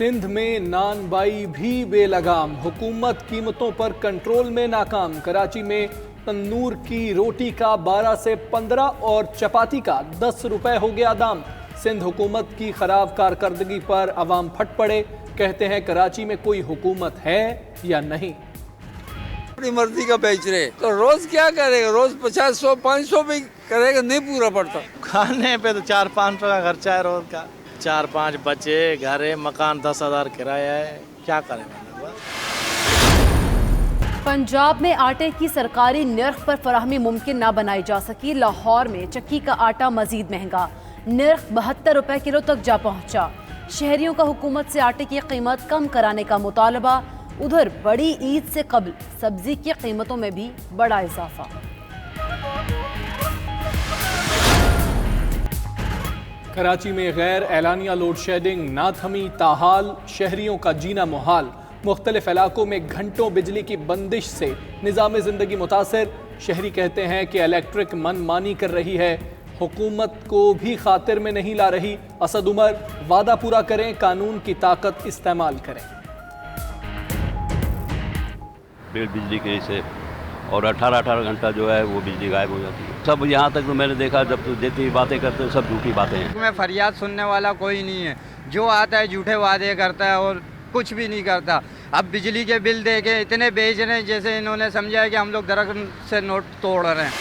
सिंध में नान बाई भी बेलगाम, हुकूमत कीमतों पर कंट्रोल में नाकाम। कराची में तंदूर की रोटी का 12 से 15 और चपाती का 10 रुपए हो गया दाम। सिंध हुकूमत की खराब कारकर्दगी पर अवाम फट पड़े, कहते हैं कराची में कोई हुकूमत है या नहीं। अपनी मर्जी का बेच रहे तो रोज क्या करेगा, रोज 50-100-500 भी करेगा, नहीं पूरा पड़ता। खाने पे तो 400-500 का खर्चा है रोज का, 4-5 बच्चे, घर है, मकान 10,000 किराया है, क्या करें। पंजाब में आटे की सरकारी निर्ख पर फराहमी मुमकिन ना बनाई जा सकी। लाहौर में चक्की का आटा मजीद महंगा, निर्ख 72 रुपए किलो तक जा पहुंचा। शहरियों का हुकूमत से आटे की कीमत कम कराने का मुतालबा। उधर बड़ी ईद से कबल सब्जी की कीमतों में भी बड़ा इजाफा। कराची में गैर एलानिया लोड शेडिंग ना थमी, ताहाल शहरियों का जीना मुहाल। मुख्तलिफ इलाकों में घंटों बिजली की बंदिश से निज़ाम ज़िंदगी मुतासर। शहरी कहते हैं कि इलेक्ट्रिक मनमानी कर रही है, हुकूमत को भी खातिर में नहीं ला रही। असद उमर, वादा पूरा करें, कानून की ताकत इस्तेमाल करें। बिजली के से और 18 घंटा जो है वो बिजली गायब हो जाती है। सब यहाँ तक तो मैंने देखा, जब तो जितनी बातें करते हैं सब झूठी बातें हैं। में फरियाद सुनने वाला कोई नहीं है, जो आता है झूठे वादे करता है और कुछ भी नहीं करता। अब बिजली के बिल दे के इतने बेच रहे हैं जैसे इन्होंने समझा है कि हम लोग दरख्त से नोट तोड़ रहे हैं।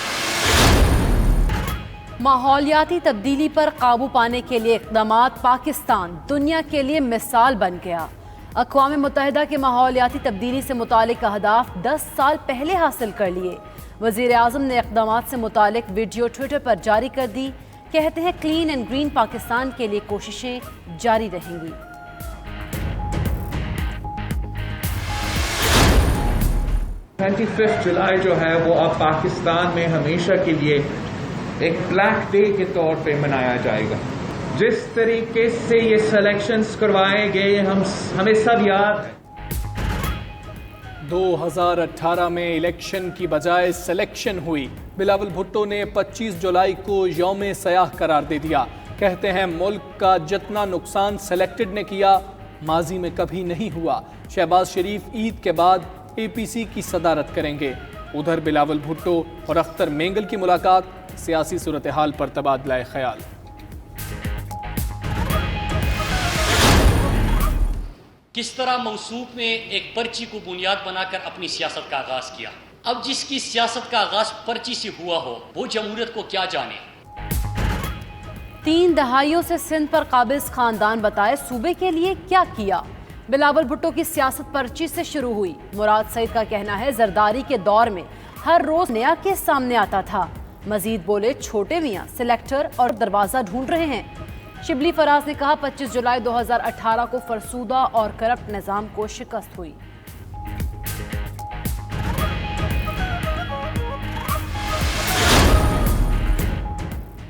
माहौलियाती तब्दीली पर काबू पाने के लिए इक़दामात। पाकिस्तान दुनिया के लिए मिसाल बन गया। अक़वाम मुत्तहिदा के माहौलियाती तब्दीली से मुतालिक अहदाफ 10 साल पहले हासिल कर लिए। वज़ीर आज़म ने इक़दामात से मुतालिक वीडियो ट्विटर पर जारी कर दी। कहते हैं क्लीन एंड ग्रीन पाकिस्तान के लिए कोशिशें जारी रहेंगी। 25 जुलाई जो है वो अब पाकिस्तान में हमेशा के लिए एक ब्लैक डे के तौर पे मनाया जाएगा। जिस तरीके से ये सिलेक्शंस करवाए गए हमें सब याद है। 2018 में इलेक्शन की बजाय सिलेक्शन हुई। बिलावल भुट्टो ने 25 जुलाई को यौम सयाह करार दे दिया। कहते हैं मुल्क का जितना नुकसान सिलेक्टेड ने किया माजी में कभी नहीं हुआ। शहबाज शरीफ ईद के बाद APC की सदारत करेंगे। उधर बिलावल भुट्टो और अख्तर मेंगल की मुलाकात, सियासी सूरत हाल पर तबादला ख्याल। किस तरह मौसूफ ने एक पर्ची को बुनियाद बनाकर अपनी सियासत का आगाज किया। अब जिसकी सियासत का आगाज पर्ची से हुआ हो वो जमहूरियत को क्या जाने। 3 दहाइयों से सिंध पर काबिज खानदान बताए सूबे के लिए क्या किया। बिलावल भुट्टो की सियासत पर्ची से शुरू हुई। मुराद सईद का कहना है जरदारी के दौर में हर रोज नया केस सामने आता था। मजीद बोले छोटे मियाँ सिलेक्टर और दरवाजा ढूंढ रहे हैं। शिबली फराज ने कहा 25 जुलाई 2018 को फरसूदा और करप्ट निज़ाम को शिकस्त हुई।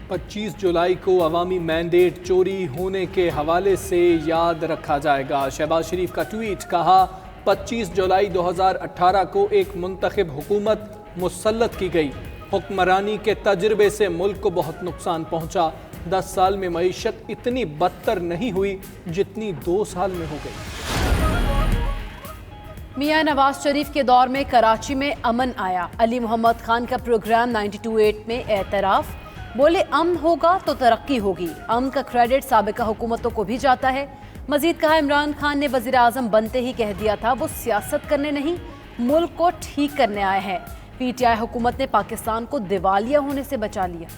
पच्चीस जुलाई को अवामी मैंडेट चोरी होने के हवाले से याद रखा जाएगा। शहबाज शरीफ का ट्वीट, कहा 25 जुलाई 2018 को एक मुंतखब हुकूमत मुसल्लत की गई। हुक्मरानी के तजर्बे से मुल्क को बहुत नुकसान पहुंचा। 10 साल में मईशत इतनी बदतर नहीं हुई जितनी 2 साल में हो गई। मियां नवाज शरीफ के दौर में कराची में अमन आया। अली मोहम्मद खान का प्रोग्राम 92.8 में एतराफ़। बोले अमन होगा तो तरक्की होगी। अमन का क्रेडिट साबिका हुकूमतों को भी जाता है। मजीद कहा इमरान खान ने वज़ीर आज़म बनते ही कह दिया था वो सियासत करने नहीं मुल्क को ठीक करने आए हैं। PTI हुकूमत ने पाकिस्तान को दिवालिया होने से बचा लिया।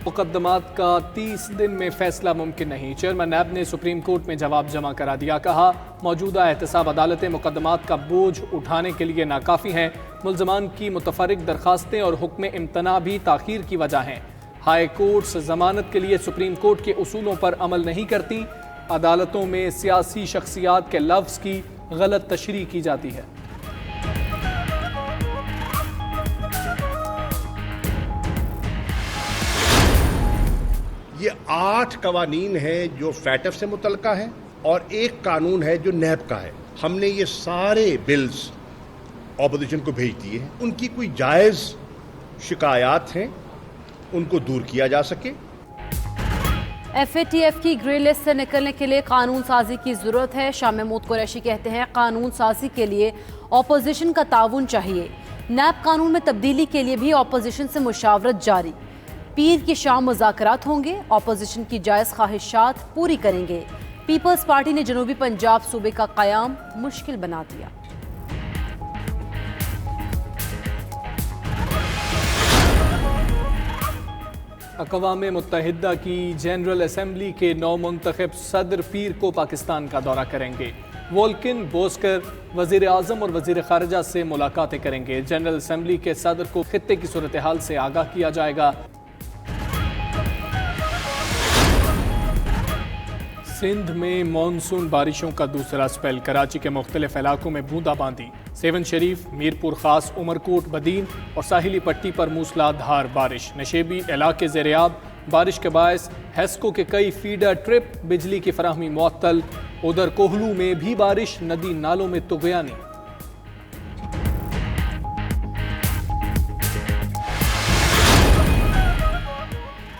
मुकदमात का 30 दिन में फैसला मुमकिन नहीं। चेयरमैन नैब ने सुप्रीम कोर्ट में जवाब जमा करा दिया। कहा मौजूदा एहतसाब अदालतें मुकदमात का बोझ उठाने के लिए नाकाफ़ी हैं। मुल्ज़मान की मुतफर्रिक दरखास्तें और हुक्म इम्तना भी ताख़ीर की वजह हैं। हाई कोर्ट्स ज़मानत के लिए सुप्रीम कोर्ट के उसूलों पर अमल नहीं करती। अदालतों में सियासी शख्सियात के लफ्ज़ की गलत तशरीह की जाती है। ये 8 कवानीन है जो फैटफ से मुतल्लिका है और एक कानून है जो नैब का है। हमने ये सारे बिल्स ऑपोजिशन को भेज दिए हैं। उनकी कोई जायज़ शिकायत हैं उनको दूर किया जा सके। FATF की ग्रे लिस्ट से निकलने के लिए कानून साजी की जरूरत है। शाह महमूद कुरैशी कहते हैं कानून साजी के लिए अपोजिशन का ताउन चाहिए। नैब कानून में तब्दीली के लिए भी अपोजिशन से मुशावरत जारी। पीर की शाम मुज़ाकरात होंगे, अपोजिशन की जायज़ ख्वाहिशात पूरी करेंगे। पीपल्स पार्टी ने जनूबी पंजाब सूबे का क़याम मुश्किल बना दिया। अक़वाम मुत्तहिदा की जनरल असम्बली के नौ मुंतखब सदर पीर को पाकिस्तान का दौरा करेंगे। वोल्किन बोस्कर वज़ीर आज़म और वज़ीर ख़ारिजा से मुलाकातें करेंगे। जनरल असम्बली के सदर को खित्ते की सूरत हाल से आगाह किया जाएगा। सिंध में मानसून बारिशों का दूसरा स्पेल, कराची के मुख्तलिफ इलाकों में बूंदाबांदी। सेवन शरीफ, मीरपुर खास, उमरकोट, बदीन और साहिली पट्टी पर मूसलाधार बारिश। नशेबी इलाके ज़ेरियाब, बारिश के बायस हेस्को के कई फीडर ट्रिप, बिजली की फराहमी मुअत्तल। उधर कोहलू में भी बारिश, नदी नालों में तुग़यानी।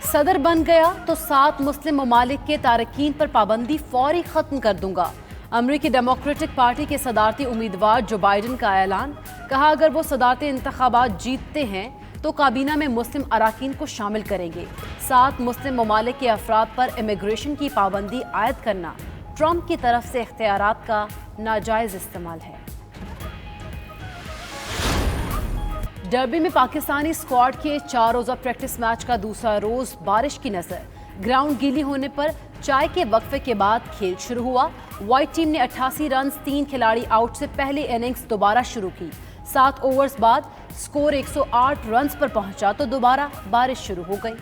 सदर बन गया तो 7 मुस्लिम ममालिक के तारकीन पर पाबंदी फौरी ख़त्म कर दूंगा। अमरीकी डेमोक्रेटिक पार्टी के सदारती उम्मीदवार जो बाइडन का ऐलान। कहा अगर वो सदारती इंतखाबात जीतते हैं तो काबीना में मुस्लिम अराकीन को शामिल करेंगे। 7 मुस्लिम ममालिक के अफराद पर इमिग्रेशन की पाबंदी आयद करना ट्रंप की तरफ से इख्तियारात का नाजायज़ इस्तेमाल है। डर्बी में पाकिस्तानी स्क्वाड के 4 रोज़ा प्रैक्टिस मैच का दूसरा रोज बारिश की नजर। ग्राउंड गीली होने पर चाय के वक्फे के बाद खेल शुरू हुआ। वाइट टीम ने 88 रन 3 खिलाड़ी आउट से पहली इनिंग्स दोबारा शुरू की। 7 ओवर्स बाद स्कोर 108 रन पर पहुंचा तो दोबारा बारिश शुरू हो गई।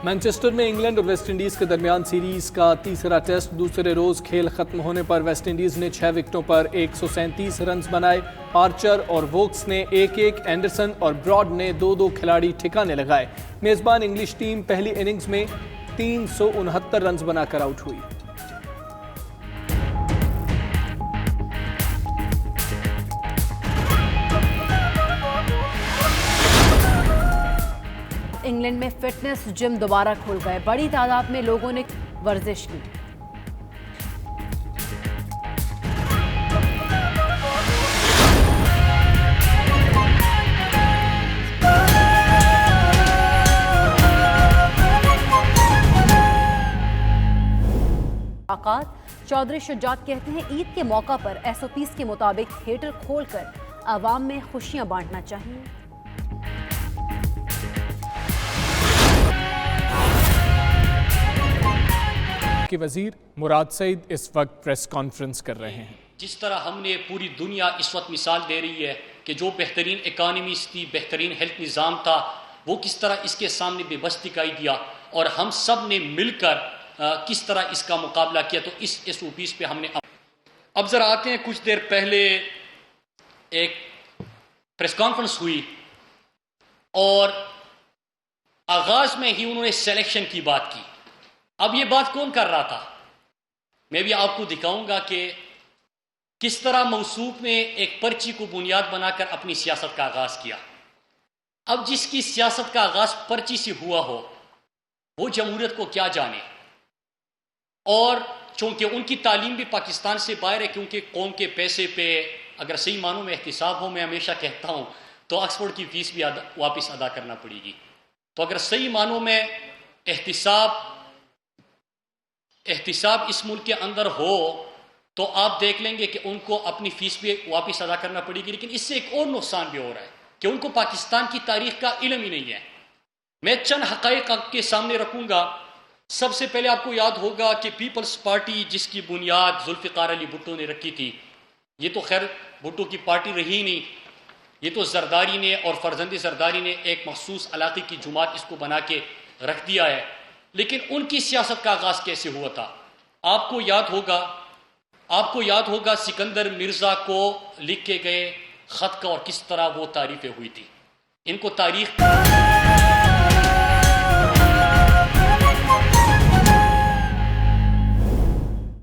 मैनचेस्टर में इंग्लैंड और वेस्ट इंडीज के दरमियान सीरीज का तीसरा टेस्ट। दूसरे रोज खेल खत्म होने पर वेस्ट इंडीज ने 6 विकेटों पर 137 रन बनाए। आर्चर और वोक्स ने 1-1, एंडरसन और ब्रॉड ने 2-2 खिलाड़ी ठिकाने लगाए। मेजबान इंग्लिश टीम पहली इनिंग्स में 369 रन बनाकर आउट हुई। इंग्लैंड में फिटनेस जिम दोबारा खुल गए। बड़ी तादाद में लोगों ने वर्जिश की। चौधरी शुजात कहते हैं ईद के मौका पर SOPs के मुताबिक थिएटर खोलकर आवाम में खुशियां बांटना चाहिए। के वजीर मुराद सईद इस वक्त प्रेस कॉन्फ्रेंस कर रहे हैं। जिस तरह हमने पूरी दुनिया इस वक्त मिसाल दे रही है कि जो बेहतरीन इकानमीज थी, बेहतरीन हेल्थ निज़ाम था, वो किस तरह इसके सामने बेबस दिखाई दिया और हम सब ने मिलकर किस तरह इसका मुकाबला किया। तो इस SOPs पे हमने अब ज़रा आते हैं। कुछ देर पहले एक प्रेस कॉन्फ्रेंस हुई और आगाज में ही उन्होंने सिलेक्शन की बात की। अब ये बात कौन कर रहा था? मैं भी आपको दिखाऊंगा कि किस तरह मौसूफ ने एक पर्ची को बुनियाद बनाकर अपनी सियासत का आगाज किया। अब जिसकी सियासत का आगाज पर्ची से हुआ हो वो जमहूरियत को क्या जाने। और चूंकि उनकी तालीम भी पाकिस्तान से बाहर है, क्योंकि कौम के पैसे पे अगर सही मानों में एहतिसाब हो, मैं हमेशा कहता हूं तो ऑक्सफोर्ड की फीस भी वापस अदा करना पड़ेगी। तो अगर सही मानों में एहतिसाब इस मुल्क के अंदर हो तो आप देख लेंगे कि उनको अपनी फीस भी वापस अदा करना पड़ेगी। लेकिन इससे एक और नुकसान भी हो रहा है कि उनको पाकिस्तान की तारीख का इल्म ही नहीं है। मैं चंद हक़ाइक़ आपके सामने रखूंगा। सबसे पहले आपको याद होगा कि पीपल्स पार्टी जिसकी बुनियाद जुल्फ़िकार अली भुट्टो ने रखी थी, ये तो खैर भुट्टो की पार्टी रही नहीं, ये तो जरदारी ने और फर्जंदी जरदारी ने एक मखसूस इलाके की जुमात इसको बना के रख दिया है। लेकिन उनकी सियासत का आगाज कैसे हुआ था? आपको याद होगा सिकंदर मिर्जा को लिखे गए खत का और किस तरह वो तारीफें हुई थी। इनको तारीख